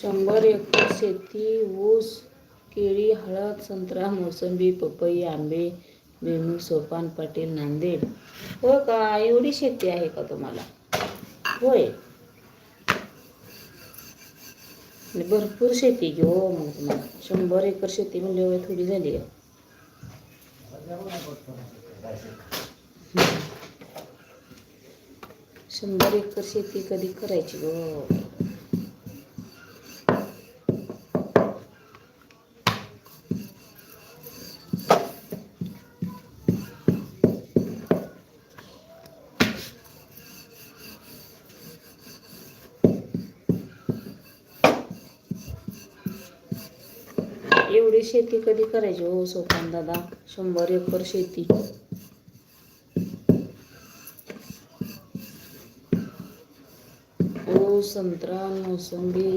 100 acre शेती ऊस, केळी, हळद, संत्रा, मोसंबी, पपई, आंबे, भुईमूग, सोपान पाटील, नांदेड. हो का? एवढी शेती आहे का तुम्हाला? होय, भरपूर शेती की हो. मग तुम्हाला 100 एकर शेती म्हणजे थोडी झाली आहे. 100 एकर शेती कधी करायची गो? एवढी शेती कधी करायची हो सोपान दादा? 100 एकर शेती. ऊस, संत्रा, मोसंबी,